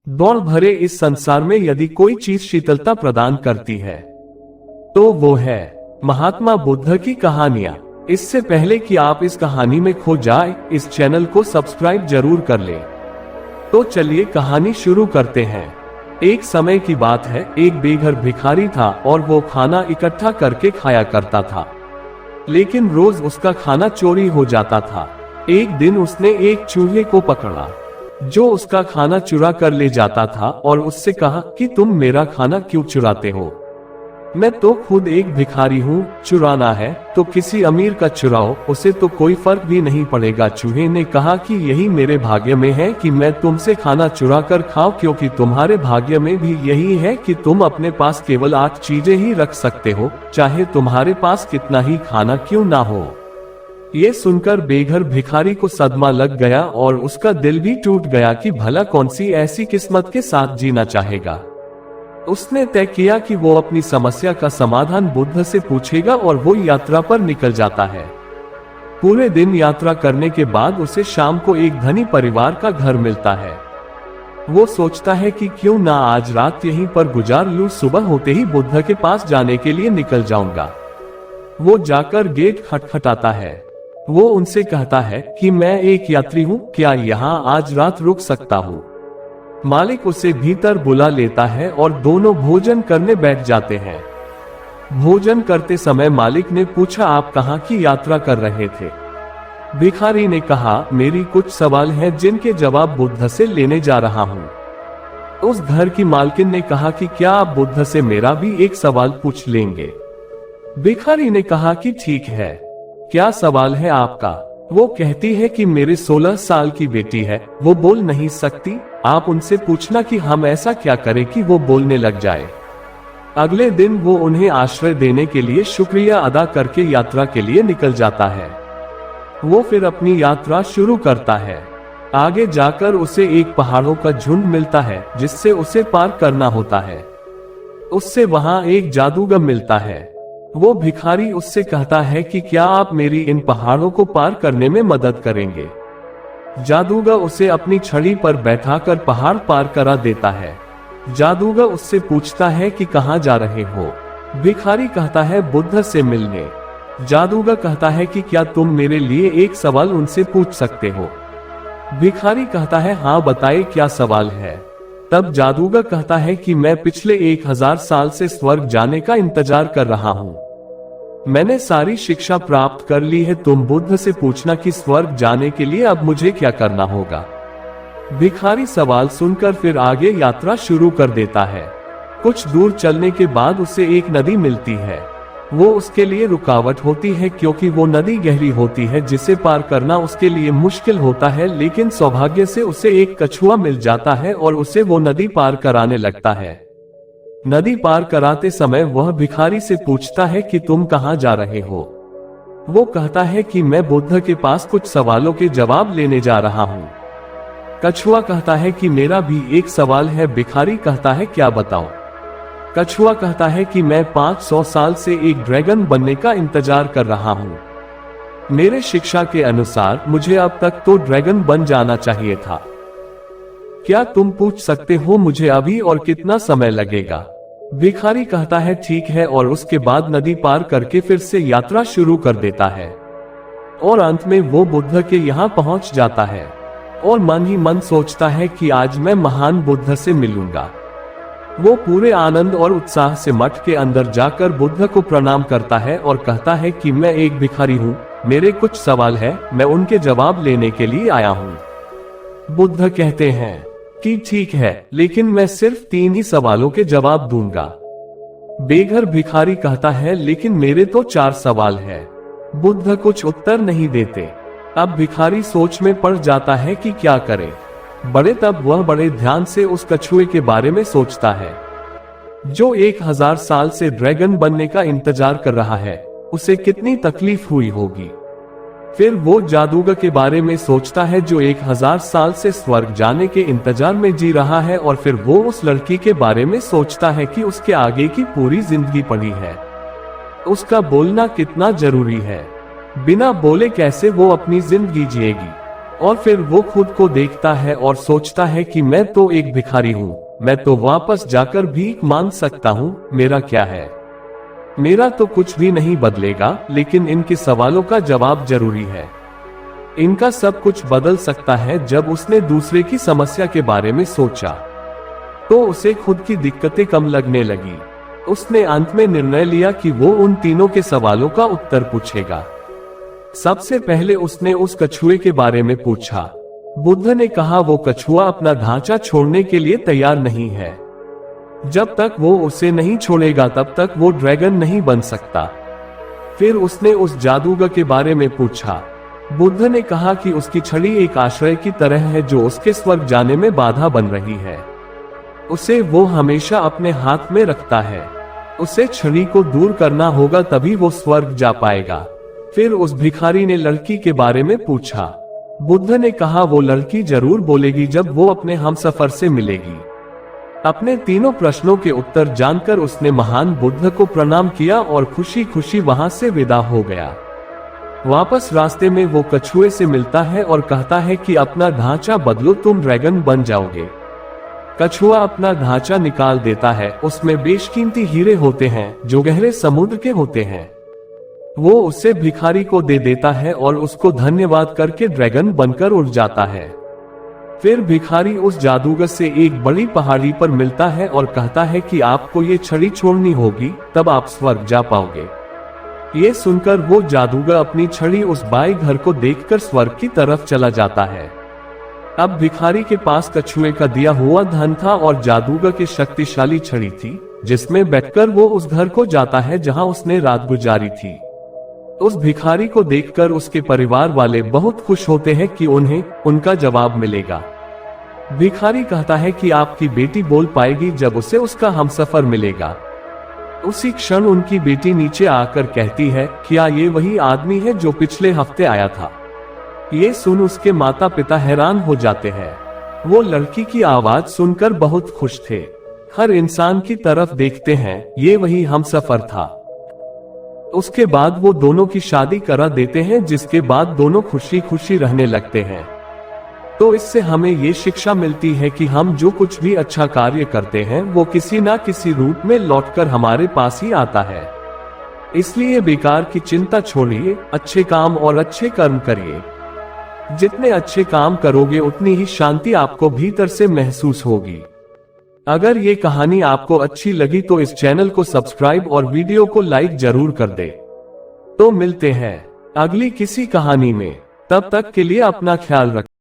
दौड़ भरे इस संसार में यदि कोई चीज शीतलता प्रदान करती है तो वो है महात्मा बुद्ध की कहानियां। इससे पहले कि आप इस कहानी में खो जाए, इस चैनल को सब्सक्राइब जरूर कर लें। तो चलिए कहानी शुरू करते हैं। एक समय की बात है, एक बेघर भिखारी था और वो खाना इकट्ठा करके खाया करता था, लेकिन रोज उसका खाना चोरी हो जाता था। एक दिन उसने एक चूहे को पकड़ा जो उसका खाना चुरा कर ले जाता था और उससे कहा कि तुम मेरा खाना क्यों चुराते हो? मैं तो खुद एक भिखारी हूँ, चुराना है तो किसी अमीर का चुराओ, उसे तो कोई फर्क भी नहीं पड़ेगा। चूहे ने कहा कि यही मेरे भाग्य में है कि मैं तुमसे खाना चुरा कर खाऊं, क्योंकि तुम्हारे भाग्य में भी यही है कि तुम अपने पास केवल 8 चीजें ही रख सकते हो, चाहे तुम्हारे पास कितना ही खाना क्यों ना हो। ये सुनकर बेघर भिखारी को सदमा लग गया और उसका दिल भी टूट गया कि भला कौन सी ऐसी किस्मत के साथ जीना चाहेगा। उसने तय किया कि वो अपनी समस्या का समाधान बुद्ध से पूछेगा और वो यात्रा पर निकल जाता है। पूरे दिन यात्रा करने के बाद उसे शाम को एक धनी परिवार का घर मिलता है। वो सोचता है कि क्यों ना आज रात यहीं पर गुजार लूं, सुबह होते ही बुद्ध के पास जाने के लिए निकल जाऊंगा। वो जाकर गेट खटखटाता है। वो उनसे कहता है कि मैं एक यात्री हूँ, क्या यहाँ आज रात रुक सकता हूँ? मालिक उसे भीतर बुला लेता है और दोनों भोजन करने बैठ जाते हैं। भोजन करते समय मालिक ने पूछा, आप कहाँ की यात्रा कर रहे थे? भिखारी ने कहा, मेरी कुछ सवाल हैं जिनके जवाब बुद्ध से लेने जा रहा हूँ। उस घर की मालकिन ने कहा कि क्या आप बुद्ध से मेरा भी एक सवाल पूछ लेंगे? भिखारी ने कहा कि ठीक है, क्या सवाल है आपका? वो कहती है कि मेरे 16 साल की बेटी है, वो बोल नहीं सकती, आप उनसे पूछना कि हम ऐसा क्या करें कि वो बोलने लग जाए। अगले दिन वो उन्हें आश्रय देने के लिए शुक्रिया अदा करके यात्रा के लिए निकल जाता है। वो फिर अपनी यात्रा शुरू करता है। आगे जाकर उसे एक पहाड़ों का झुंड मिलता है जिससे उसे पार करना होता है। उससे वहां एक जादूगर मिलता है। वो भिखारी उससे कहता है कि क्या आप मेरी इन पहाड़ों को पार करने में मदद करेंगे? जादूगर उसे अपनी छड़ी पर बैठाकर पहाड़ पार करा देता है। जादूगर उससे पूछता है कि कहाँ जा रहे हो? भिखारी कहता है, बुद्ध से मिलने। जादूगर कहता है कि क्या तुम मेरे लिए एक सवाल उनसे पूछ सकते हो? भिखारी कहता है, हाँ बताइए क्या सवाल है? तब जादूगर कहता है कि मैं पिछले 1000 साल से स्वर्ग जाने का इंतजार कर रहा हूँ। मैंने सारी शिक्षा प्राप्त कर ली है, तुम बुद्ध से पूछना कि स्वर्ग जाने के लिए अब मुझे क्या करना होगा। भिखारी सवाल सुनकर फिर आगे यात्रा शुरू कर देता है। कुछ दूर चलने के बाद उसे एक नदी मिलती है। वो उसके लिए रुकावट होती है क्योंकि वो नदी गहरी होती है जिसे पार करना उसके लिए मुश्किल होता है, लेकिन सौभाग्य से उसे एक कछुआ मिल जाता है और उसे वो नदी पार कराने लगता है। नदी पार कराते समय वह भिखारी से पूछता है कि तुम कहाँ जा रहे हो? वो कहता है कि मैं बुद्ध के पास कुछ सवालों के जवाब लेने जा रहा हूँ। कछुआ कहता है कि मेरा भी एक सवाल है। भिखारी कहता है, क्या बताओ? कछुआ कहता है कि मैं 500 साल से एक ड्रैगन बनने का इंतजार कर रहा हूँ। मेरे शिक्षा के अनुसार मुझे अब तक तो ड्रैगन बन जाना चाहिए था। क्या तुम पूछ सकते हो मुझे अभी और कितना समय लगेगा? भिखारी कहता है, ठीक है, और उसके बाद नदी पार करके फिर से यात्रा शुरू कर देता है और अंत में वो बुद्ध के यहाँ पहुँच जाता है और मन ही मन सोचता है कि आज मैं महान बुद्ध से मिलूंगा। वो पूरे आनंद और उत्साह से मठ के अंदर जाकर बुद्ध को प्रणाम करता है और कहता है कि मैं एक भिखारी हूँ, मेरे कुछ सवाल है, मैं उनके जवाब लेने के लिए आया हूँ। बुद्ध कहते हैं कि ठीक है, लेकिन मैं सिर्फ 3 ही सवालों के जवाब दूंगा। बेघर भिखारी कहता है, लेकिन मेरे तो 4 सवाल है। बुद्ध कुछ उत्तर नहीं देते। अब भिखारी सोच में पड़ जाता है कि क्या करे। तब वह बड़े ध्यान से उस कछुए के बारे में सोचता है जो 1000 साल से ड्रैगन बनने का इंतजार कर रहा है। उसे कितनी तकलीफ हुई होगी। फिर वो जादूगर के बारे में सोचता है जो 1000 साल से स्वर्ग जाने के इंतजार में जी रहा है, और फिर वो उस लड़की के बारे में सोचता है कि उसके आगे की पूरी जिंदगी पड़ी है। उसका बोलना कितना जरूरी है, बिना बोले कैसे वो अपनी जिंदगी जिएगी। और फिर वो खुद को देखता है और सोचता है कि मैं तो एक भिखारी हूँ, मैं तो वापस जाकर भीख मांग सकता हूँ, मेरा क्या है, मेरा तो कुछ भी नहीं बदलेगा, लेकिन इनके सवालों का जवाब जरूरी है। इनका सब कुछ बदल सकता है। जब उसने दूसरे की समस्या के बारे में सोचा तो उसे खुद की दिक्कतें कम लगने लगी। उसने अंत में निर्णय लिया कि वो उन तीनों के सवालों का उत्तर पूछेगा। सबसे पहले उसने उस कछुए के बारे में पूछा। बुद्ध ने कहा वो कछुआ अपना ढांचा छोड़ने के लिए तैयार नहीं है। जब तक वो उसे नहीं छोड़ेगा तब तक वो ड्रैगन नहीं बन सकता। फिर उसने उस जादूगर के बारे में पूछा। बुद्ध ने कहा कि उसकी छड़ी एक आश्रय की तरह है जो उसके स्वर्ग जाने में बाधा बन रही है। उसे वो हमेशा अपने हाथ में रखता है। उसे छड़ी को दूर करना होगा, तभी वो स्वर्ग जा पाएगा। फिर उस भिखारी ने लड़की के बारे में पूछा। बुद्ध ने कहा वो लड़की जरूर बोलेगी जब वो अपने हमसफर से मिलेगी। अपने तीनों प्रश्नों के उत्तर जानकर उसने महान बुद्ध को प्रणाम किया और खुशी खुशी वहां से विदा हो गया। वापस रास्ते में वो कछुए से मिलता है और कहता है कि अपना ढांचा बदलो, तुम ड्रैगन बन जाओगे। कछुआ अपना ढांचा निकाल देता है। उसमें बेशकीमती हीरे होते हैं जो गहरे समुद्र के होते हैं। वो उसे भिखारी को दे देता है और उसको धन्यवाद करके ड्रैगन बनकर उड़ जाता है। फिर भिखारी उस जादूगर से एक बड़ी पहाड़ी पर मिलता है और कहता है कि आपको ये छड़ी छोड़नी होगी, तब आप स्वर्ग जा पाओगे। ये सुनकर वो जादूगर अपनी छड़ी उस बाई घर को देखकर स्वर्ग की तरफ चला जाता है। अब भिखारी के पास कछुए का दिया हुआ धन था और जादूगर की शक्तिशाली छड़ी थी, जिसमें बैठकर वो उस घर को जाता है जहां उसने रात गुजारी थी। उस भिखारी को देखकर उसके परिवार वाले बहुत खुश होते हैं कि उन्हें उनका जवाब मिलेगा। भिखारी कहता है कि आपकी बेटी बोल पाएगी जब उसे उसका हमसफर मिलेगा। उसी क्षण उनकी बेटी नीचे आकर कहती है, क्या ये वही आदमी है जो पिछले हफ्ते आया था? ये सुन उसके माता पिता हैरान हो जाते हैं। वो लड़की की आवाज सुनकर बहुत खुश थे। हर इंसान की तरफ देखते हैं, ये वही हमसफर था। उसके बाद वो दोनों की शादी करा देते हैं, जिसके बाद दोनों खुशी खुशी रहने लगते हैं। तो इससे हमें ये शिक्षा मिलती है कि हम जो कुछ भी अच्छा कार्य करते हैं वो किसी ना किसी रूप में लौटकर हमारे पास ही आता है। इसलिए बेकार की चिंता छोड़िए, अच्छे काम और अच्छे कर्म करिए। जितने अच्छे काम करोगे उतनी ही शांति आपको भीतर से महसूस होगी। अगर ये कहानी आपको अच्छी लगी तो इस चैनल को सब्सक्राइब और वीडियो को लाइक जरूर कर दे। तो मिलते हैं अगली किसी कहानी में, तब तक के लिए अपना ख्याल रखें।